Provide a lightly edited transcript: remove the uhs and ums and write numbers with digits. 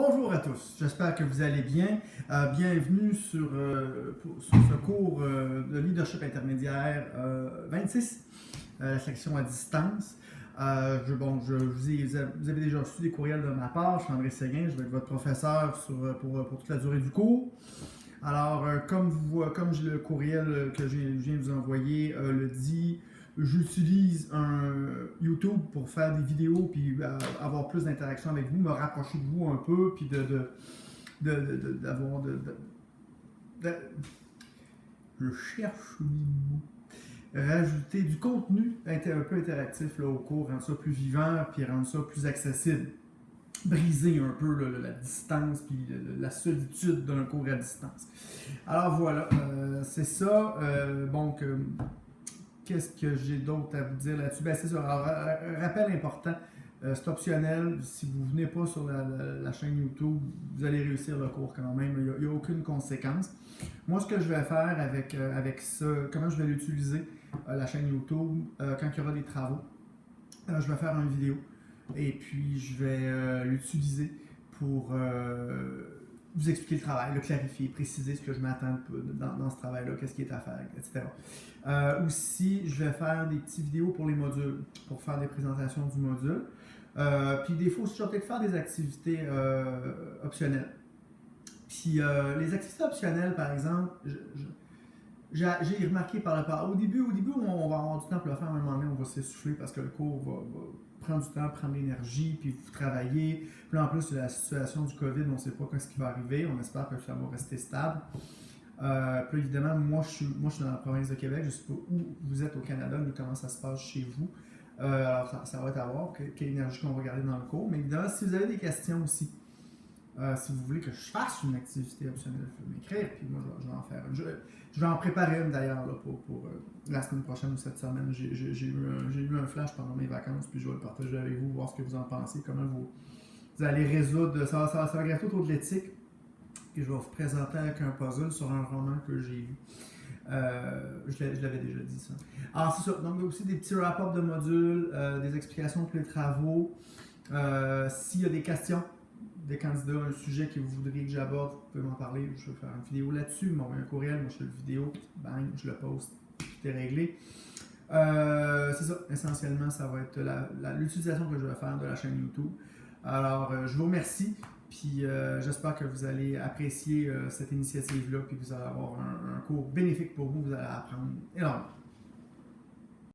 Bonjour à tous, j'espère que vous allez bien. Bienvenue sur ce cours de leadership intermédiaire 26, la section à distance. Vous avez déjà reçu des courriels de ma part. Je suis André Séguin, je vais être votre professeur pour toute la durée du cours. Alors, comme le courriel que je viens de vous envoyer le dit, j'utilise un YouTube pour faire des vidéos puis avoir plus d'interaction avec vous, me rapprocher de vous un peu, puis d'avoir je cherche les mots. Rajouter du contenu un peu interactif là, au cours, rendre ça plus vivant, puis rendre ça plus accessible. Briser un peu la distance puis la solitude d'un cours à distance. Alors voilà, c'est ça. Qu'est-ce que j'ai d'autre à vous dire là-dessus? Ben, c'est ça. Alors, rappel important, c'est optionnel. Si vous ne venez pas sur la chaîne YouTube, vous allez réussir le cours quand même. Il n'y a aucune conséquence. Moi, ce que je vais faire avec ça, comment je vais l'utiliser, la chaîne YouTube, quand il y aura des travaux, je vais faire une vidéo. Et puis, je vais l'utiliser pour vous expliquer le travail, le clarifier, préciser ce que je m'attends dans ce travail-là, qu'est-ce qui est à faire, etc. Aussi, je vais faire des petites vidéos pour les modules, pour faire des présentations du module. Puis des fois aussi, je vais peut-être faire des activités optionnelles. Puis les activités optionnelles, par exemple, j'ai remarqué par le passé, au début, on va avoir du temps pour le faire, à un moment donné, on va s'essouffler parce que le cours va prendre du temps, prendre l'énergie, puis vous travaillez. Puis là, en plus, la situation du COVID, on ne sait pas ce qui va arriver. On espère que ça va rester stable. Puis évidemment, moi je suis dans la province de Québec. Je ne sais pas où vous êtes au Canada, mais comment ça se passe chez vous. Alors, ça va être à voir quelle énergie qu'on va garder dans le cours. Mais évidemment, si vous avez des questions aussi, si vous voulez que je fasse une activité optionnelle, il faut m'écrire, puis moi je vais en faire une. Je vais en préparer une d'ailleurs pour la semaine prochaine ou cette semaine. J'ai eu un flash pendant mes vacances, puis je vais le partager avec vous, voir ce que vous en pensez, comment vous allez résoudre. Ça va gratter autour de l'éthique, puis je vais vous présenter avec un puzzle sur un roman que j'ai lu. Je l'avais déjà dit ça. Alors c'est ça, donc il y a aussi des petits wrap-up de modules, des explications pour les travaux. S'il y a des questions, des candidats, un sujet que vous voudriez que j'aborde, vous pouvez m'en parler, je vais faire une vidéo là-dessus, m'envoyer un courriel, moi je fais une vidéo, bang, je le poste, tout est réglé. C'est ça, essentiellement, ça va être l'utilisation que je vais faire de la chaîne YouTube. Alors, je vous remercie, puis j'espère que vous allez apprécier cette initiative-là, puis que vous allez avoir un cours bénéfique pour vous, vous allez apprendre énormément.